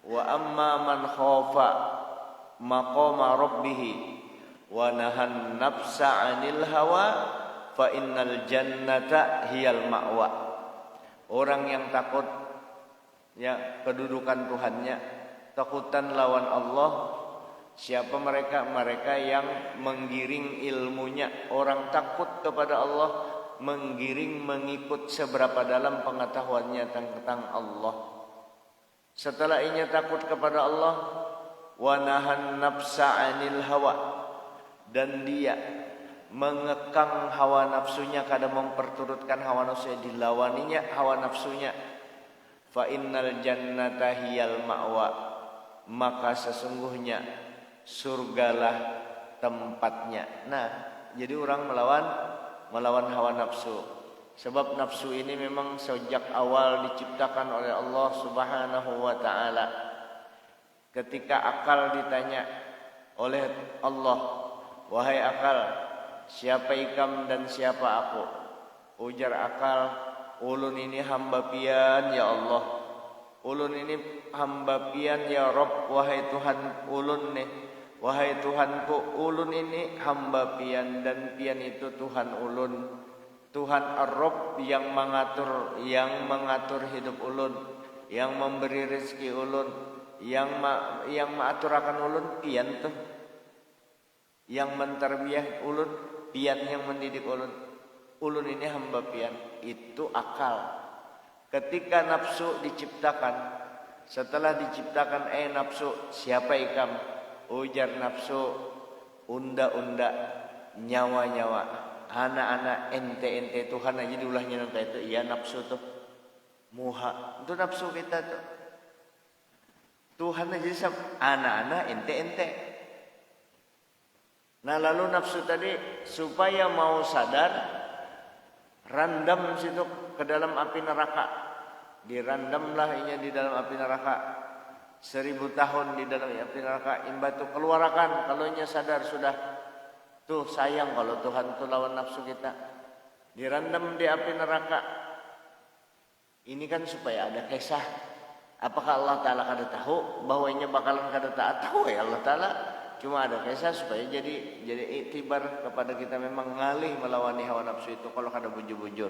Wa amma man khafa maqama rabbih wa nahan nafsa 'anil hawa fa innal jannata hiyal ma'wa. Orang yang takut ya kedudukan Tuhannya, takutan lawan Allah. Siapa mereka? Mereka yang menggiring ilmunya. Orang takut kepada Allah, menggiring mengikut seberapa dalam pengetahuannya tentang Allah. Setelah ia takut kepada Allah, wa nahan nafsa 'anil hawa, dan dia mengekang hawa nafsunya, kada memperturutkan hawa nafsunya, dilawaninya hawa nafsunya. Fa innal jannata hiyal ma'wa, maka sesungguhnya surgalah tempatnya. Nah, jadi orang melawan hawa nafsu. Sebab nafsu ini memang sejak awal diciptakan oleh Allah Subhanahu wa taala. Ketika akal ditanya oleh Allah, "Wahai akal, siapa ikam dan siapa aku?" Ujar akal, "Ulun ini hamba pian ya Allah. Ulun ini hamba pian ya Rabb, wahai Tuhan ulun nih. Wahai Tuhanku, ulun ini hamba pian dan pian itu Tuhan ulun. Tuhan Ar-Rabb yang mengatur hidup ulun, yang memberi rezeki ulun, yang mengaturakan ulun pian tuh. Yang mentarbiyah ulun pian, yang mendidik ulun. Ulun ini hamba pian." Itu akal. Ketika nafsu diciptakan, setelah diciptakan nafsu, siapa ikam? Ujar nafsu, unda-unda, nyawa-nyawa, anak-anak, ente-ente, Tuhan aja diulahnya nanti itu. Iya nafsu tuh muha, itu nafsu kita tuh. Tuhan aja anak-anak, ente-ente. Nah lalu nafsu tadi supaya mau sadar, randam situ ke dalam api neraka. Dirandamlah inya di dalam api neraka 1000 tahun di dalam api neraka. Imba tu keluarkan kalau inya sadar sudah. Tuh sayang kalau Tuhan tuh lawan nafsu kita. Dirandam di api neraka. Ini kan supaya ada kisah. Apakah Allah Ta'ala kada tahu bahwa inya bakalan kada taat? Tahu ya Allah Ta'ala. Cuma ada kisah supaya jadi iktibar kepada kita memang ngalih melawani hawa nafsu itu kalau kada bujur-bujur.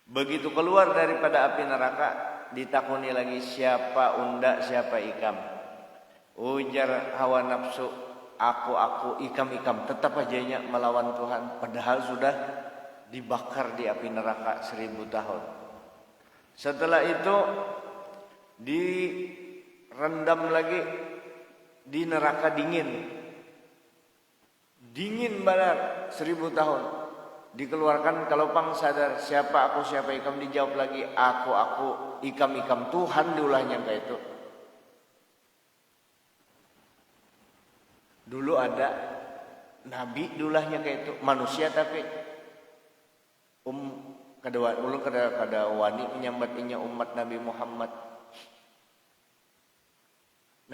Begitu keluar daripada api neraka, ditakuni lagi siapa unda, siapa ikam. Ujar hawa nafsu, aku, ikam, tetap aja melawan Tuhan. Padahal sudah dibakar di api neraka 1000 tahun. Setelah itu direndam lagi di neraka dingin. Dingin benar 1000 tahun. Dikeluarkan kalau pang sadar siapa aku, siapa ikam, dijawab lagi aku, ikam, Tuhan diulahnya kayak itu. Dulu ada nabi diulahnya kayak itu, manusia tapi kada wani menyambatinya umat Nabi Muhammad.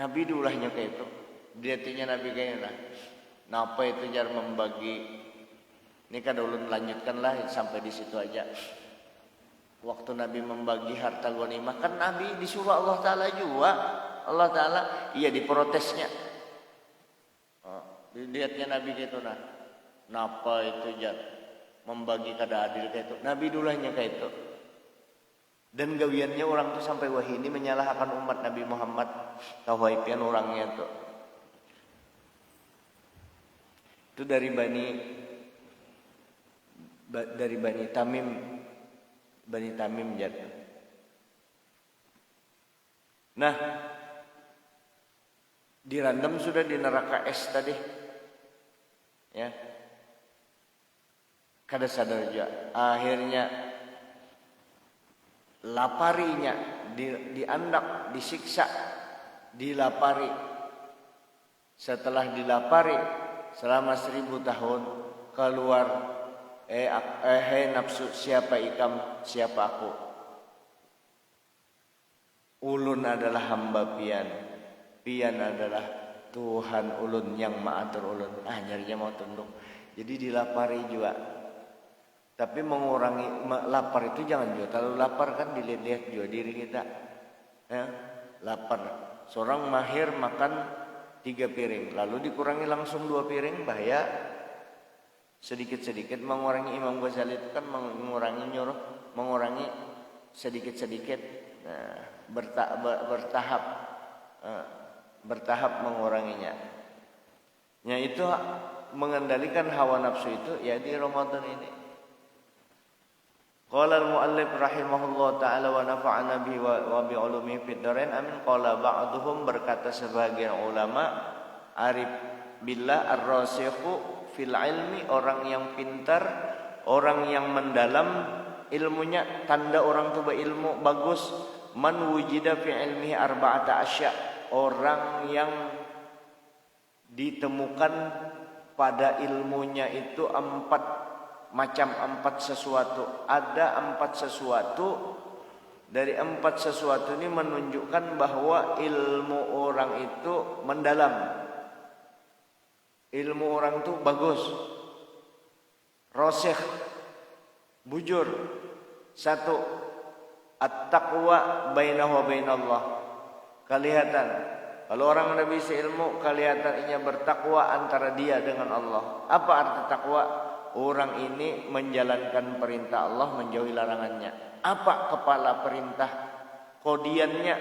Nabi diulahnya kayak itu. Diatinya nabi kayaknya. Napa itu jar membagi. Ini kada ulun lanjutkanlah sampai di situ aja. Waktu Nabi membagi harta ghanimah, kan Nabi disuruh Allah Ta'ala juga. Allah Ta'ala iya diprotesnya. Dilihatnya Nabi gitu nah. Napa itu jar membagi kada adil kayak itu. Nabi dulahnya kayak itu. Dan gawiannya orang tuh sampai wah ini menyalahkan umat Nabi Muhammad. Tawaipian orangnya tuh. Itu dari Bani Tamim jatuh. Nah, dirandam sudah di neraka es tadi, ya. Kada sadar juga. Akhirnya laparinya, diandak, disiksa, dilapari. Setelah dilapari selama 1000 tahun keluar. Hei nafsu, siapa ikam, siapa aku? Ulun adalah hamba pian. Pian adalah Tuhan ulun yang maatur ulun. Nyarinya mau tunduk. Jadi dilapari juga. Tapi mengurangi lapar itu jangan juga. Kalau lapar kan dilihat-lihat juga diri kita. Ya. lapar. Seorang mahir makan 3 piring, lalu dikurangi langsung 2 piring, bahaya. Sedikit-sedikit mengurangi. Imam Ghazali itu kan mengurangi sedikit-sedikit. Nah, bertahap menguranginya. Itu mengendalikan hawa nafsu itu ya di Ramadan ini. Qala al-muallif rahimahullah ta'ala wa nafa'ana bihi wa bi ulumihi fid dharain amin. Qala ba'duhum, berkata sebagian ulama, arif billah ar-rasikhu fil ilmi, orang yang pintar, orang yang mendalam ilmunya, tanda orang itu berilmu bagus. Man wujida fi ilmihi arba'ata asya, orang yang ditemukan pada ilmunya itu 4 sesuatu. Ada 4 sesuatu. Dari 4 sesuatu ini menunjukkan bahwa ilmu orang itu mendalam. Ilmu orang itu bagus. Rasikh, bujur. 1, at-taqwa bainahu wa bainallah. Kelihatan. Kalau orang udah bisa ilmu, kelihatan ia bertakwa antara dia dengan Allah. Apa arti takwa? Orang ini menjalankan perintah Allah, menjauhi larangannya. Apa kepala perintah kodiannya?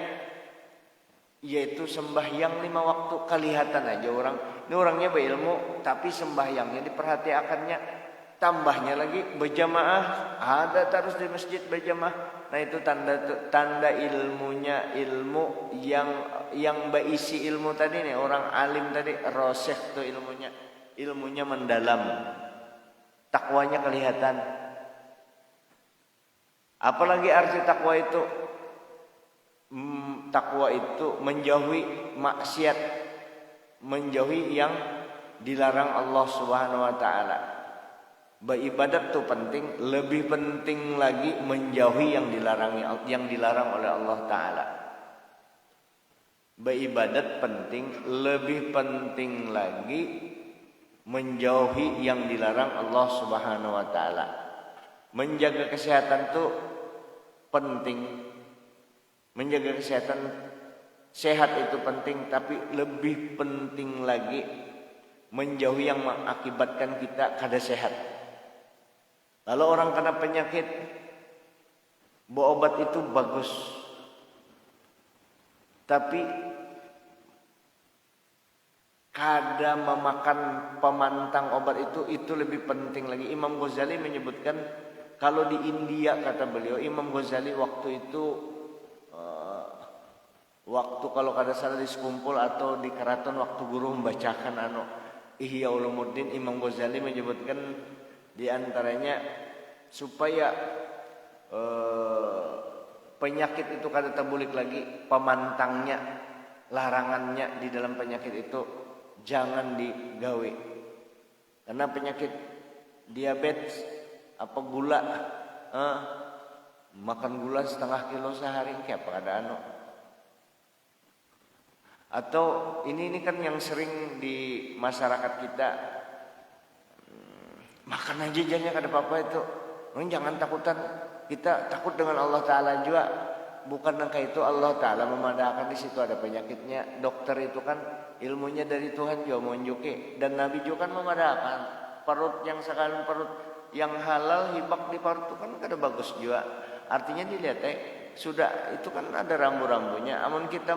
Yaitu sembahyang 5 waktu. Kelihatan aja orang. Ini orangnya berilmu, tapi sembahyangnya diperhatikannya. Tambahnya lagi berjamaah, ada terus di masjid berjamaah. Nah itu tanda ilmunya, ilmu yang berisi ilmu tadi nih, orang alim tadi, rasikh tuh ilmunya mendalam. Takwanya kelihatan. Apalagi arti takwa itu? Takwa itu menjauhi maksiat, menjauhi yang dilarang Allah Subhanahu wa taala. Beribadat tuh penting, lebih penting lagi menjauhi yang dilarang oleh Allah taala. Beribadat penting, lebih penting lagi menjauhi yang dilarang Allah Subhanahu wa taala. Menjaga kesehatan tuh penting. Menjaga kesehatan, sehat itu penting, tapi lebih penting lagi menjauhi yang mengakibatkan kita kada sehat. Kalau orang kena penyakit, berobat itu bagus. Tapi kada memakan pemantang obat itu lebih penting lagi. Imam Ghazali menyebutkan, kalau di India, kata beliau, Imam Ghazali waktu itu kalau kada salah di sekumpul atau di keraton, waktu guru membacakan Ihya Ulumuddin, Imam Ghazali menyebutkan di antaranya supaya penyakit itu kada terbulik lagi, pemantangnya, larangannya di dalam penyakit itu jangan digawe. Karena penyakit diabetes, apa gula, makan gula 1/2 kilo sehari, kayak apa ada Atau ini kan yang sering di masyarakat kita, makan aja jangan kada apa-apa itu. Jangan takutan, kita takut dengan Allah Ta'ala juga. Bukan nangka itu Allah Ta'ala memandangkan di situ ada penyakitnya. Dokter itu kan ilmunya dari Tuhan juga menunjuki. Dan Nabi juga kan memandangkan perut yang sekarang, perut yang halal hibak di perut itu kan kada bagus juga. Artinya dilihat sudah itu kan ada rambu-rambunya. Amun kita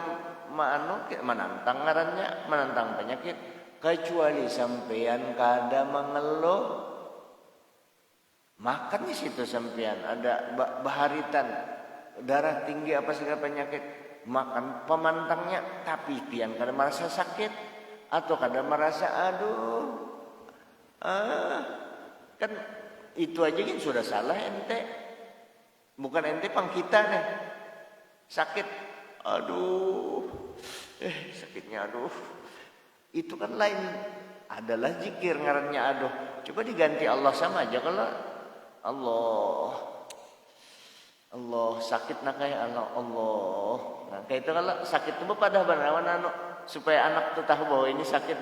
menantang ngarannya, menantang penyakit, kecuali sampean kada mengeluh, makan di situ sampean ada baharitan, darah tinggi apa segala penyakit, makan pemantangnya, tapi pian kada merasa sakit atau kada merasa kan itu aja kan sudah salah ente. Bukan ente pang kita nih sakit, sakitnya itu kan lain, adalah zikir ngarannya coba diganti Allah sama aja. Kalau Allah sakit nak kayak Allah. Nah kayak itu kalau sakit itu pada banawan supaya anak tuh tahu bahwa ini sakit.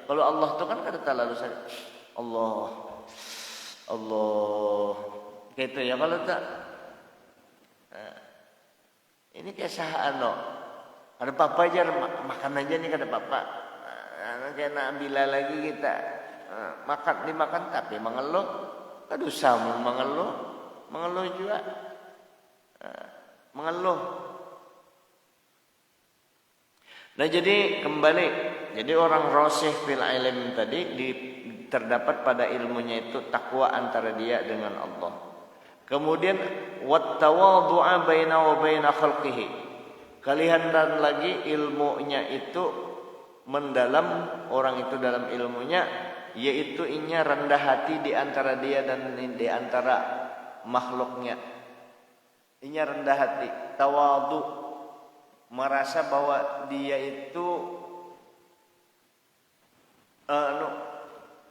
Kalau Allah tuh kan kada terlalu sakit. Allah kayak itu ya. Kalau tak ini kayak sah Ada papa aja makan aja nih kata papa. Kayak Nabila lagi kita makan dimakan tapi mengeluh. Aduh sama mengeluh juga. Mengeluh. Nah jadi kembali, jadi orang rosih fil ilm tadi terdapat pada ilmunya itu takwa antara dia dengan Allah. Kemudian wat tawadhu'a baina wa baina khalqihi. Kelihatan lagi ilmunya itu mendalam, orang itu dalam ilmunya, yaitu inya rendah hati di antara dia dan di antara makhluknya. Inya rendah hati, tawadhu, merasa bahwa dia itu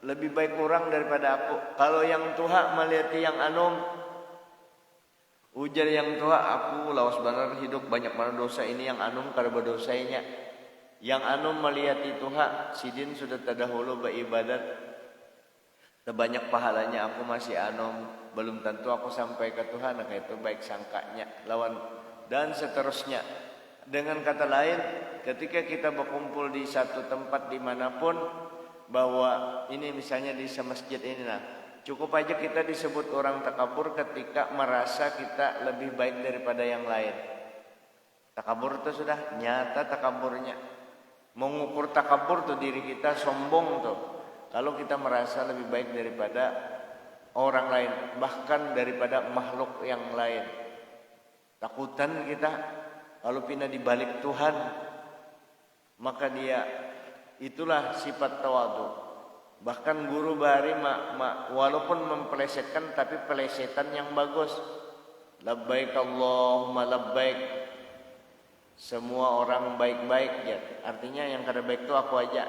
lebih baik orang daripada aku. Kalau yang tua melihat yang anom, ujar yang tua, aku lawas benar hidup banyak mana dosa ini yang anum kada berdosanya. Yang anum melihat itu sidin sudah terdahulu beribadat, terbanyak pahalanya aku masih anum, belum tentu aku sampai ke Tuhan. Nah itu baik sangkanya lawan dan seterusnya. Dengan kata lain, ketika kita berkumpul di satu tempat dimanapun, bahwa ini misalnya di masjid ini nah, cukup aja kita disebut orang takabur ketika merasa kita lebih baik daripada yang lain. Takabur itu sudah nyata takaburnya. Mengukur takabur tuh diri kita sombong tuh. Kalau kita merasa lebih baik daripada orang lain, bahkan daripada makhluk yang lain. Takutan kita kalau pindah di balik Tuhan, maka dia itulah sifat tawadhu. Bahkan guru bahari walaupun mempelesetkan tapi pelesetan yang bagus. Labbaik Allahumma labbaik. Semua orang baik-baik ya. Artinya yang kada baik itu aku aja.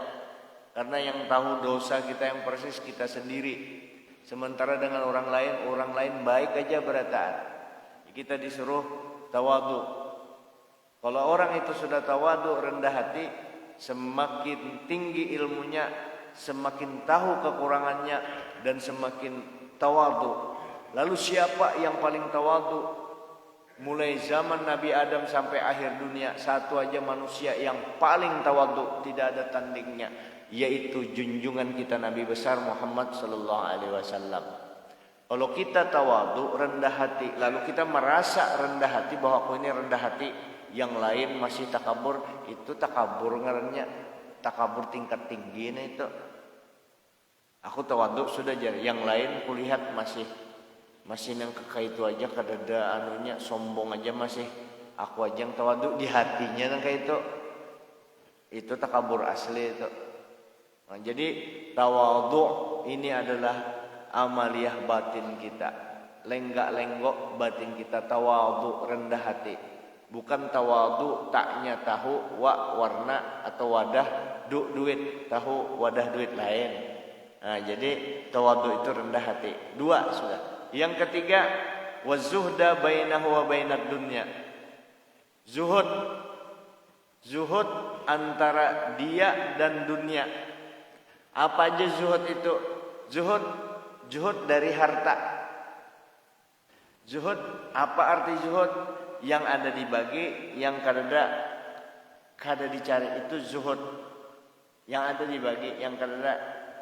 Karena yang tahu dosa kita yang persis kita sendiri. Sementara dengan orang lain baik aja berataan. Kita disuruh tawadhu. Kalau orang itu sudah tawadhu, rendah hati, semakin tinggi ilmunya, semakin tahu kekurangannya dan semakin tawadhu. Lalu siapa yang paling tawadhu? Mulai zaman Nabi Adam sampai akhir dunia, satu aja manusia yang paling tawadhu, tidak ada tandingnya, yaitu junjungan kita Nabi besar Muhammad sallallahu alaihi wasallam. Kalau kita tawadhu, rendah hati, lalu kita merasa rendah hati bahwa aku ini rendah hati, yang lain masih takabur, itu takabur ngarannya, takabur tingkat tinggi itu. Aku tawadhu sudah jadi, yang lain kulihat masih yang kekait itu aja kadada anunya sombong aja masih, aku aja yang tawadhu di hatinya nang kayak itu takabur asli itu. Nah, jadi tawadhu ini adalah amaliyah batin kita, lenggak-lenggok batin kita, tawadhu rendah hati, bukan tawadhu taknya tahu warna atau wadah duit, tahu wadah duit lain. Nah, jadi tawadhu itu rendah hati. Dua sudah. Yang ketiga, wazuhda bainahu wa bainad dunya. Zuhud antara dia dan dunia. Apa aja zuhud itu? Zuhud dari harta. Zuhud, apa arti zuhud? Yang ada dibagi, yang kada dicari, itu zuhud. Yang ada dibagi, yang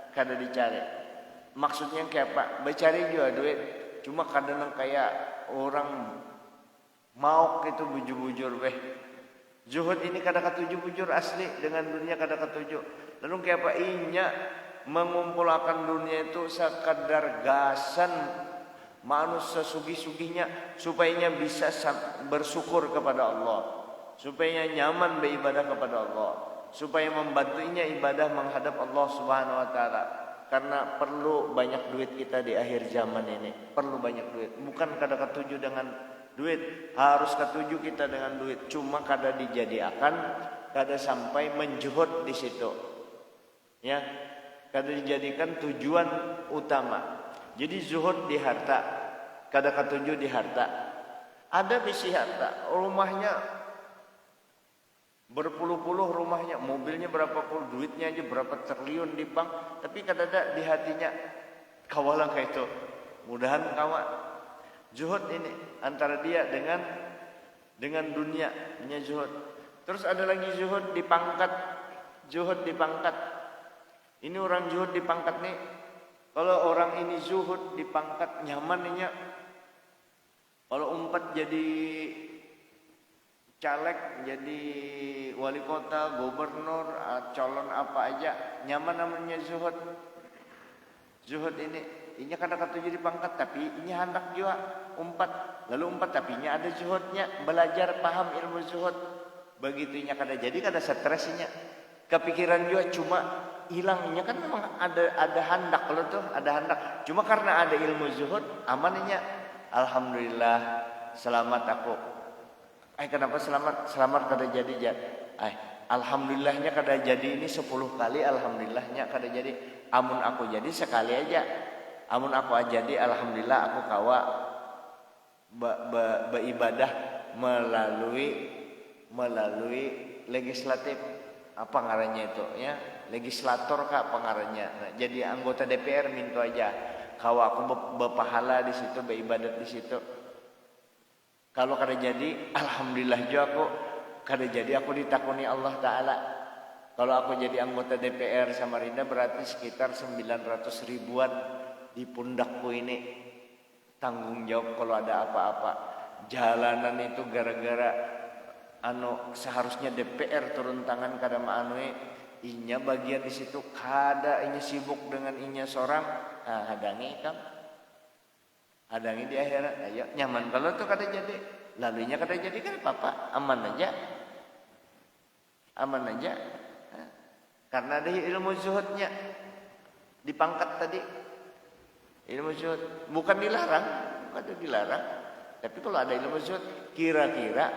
kada dicari. Maksudnya kayak apa? Mencari juga duit, cuma kadang kayak orang mau itu bujur-bujur beh. Zuhud ini kada ketujuh bujur asli dengan dunia kada ketujuh. Lalu kayak apa? Inya mengumpulkan dunia itu sekadar gasan manusia sugih-sugihnya supaya bisa bersyukur kepada Allah, supaya nyaman beribadah kepada Allah, supaya membantunya ibadah menghadap Allah Subhanahu wa taala. Karena perlu banyak duit kita di akhir zaman ini, perlu banyak duit. Bukan kada ketujuh dengan duit, harus ketujuh kita dengan duit. Cuma kada dijadikan, kada sampai menjuhud di situ. Ya, kada dijadikan tujuan utama. Jadi zuhud di harta, kada ketujuh di harta. Ada bisi harta, rumahnya berpuluh-puluh rumahnya, mobilnya berapa puluh, duitnya aja berapa triliun di bank, tapi kada ada di hatinya kawalan kayak itu. Mudahan kawan zuhud ini antara dia dengan dunia, nya zuhud. Terus ada lagi zuhud di pangkat. Zuhud di pangkat. Ini orang zuhud di pangkat nih. Kalau orang ini zuhud di pangkat nyaman nih. Kalau umpat jadi caleg, jadi wali kota, gubernur, calon apa aja, nyaman namanya zuhud. Zuhud ini kada katuju di pangkat, tapi ini hendak juga umpat. Lalu umpat tapi ini ada zuhudnya, belajar paham ilmu zuhud. Begitunya kada jadi kada stresnya. Kepikiran juga cuma hilangnya kan memang ada hendak kalau tuh ada hendak. Cuma karena ada ilmu zuhud amannya. Alhamdulillah selamat aku. Kenapa selamat? Selamat kada jadi. Alhamdulillahnya kada jadi ini 10 kali alhamdulillahnya kada jadi. Amun aku jadi sekali aja. Amun aku jadi alhamdulillah aku kawa beribadah melalui legislatif apa ngarannya itu ya, legislator kah apa ngarannya. Nah, jadi anggota DPR minta aja kawa aku berpahala di situ, beribadat di situ. Kalau kada jadi alhamdulillah juga aku kada jadi aku ditakuni Allah taala. Kalau aku jadi anggota DPR Samarinda berarti sekitar 900 ribuan di pundakku ini tanggung jawab kalau ada apa-apa. Jalanan itu gara-gara seharusnya DPR turun tangan kada maanui inya bagian di situ kada inya sibuk dengan inya seorang hadangi kam hadangi di akhirat. Ayo nyaman kalau tuh kada jadi lalunya kada jadi kan apa aman aja karena ada ilmu zuhudnya di pangkat tadi. Ilmu zuhud bukan dilarang, kada dilarang, tapi kalau ada ilmu zuhud kira-kira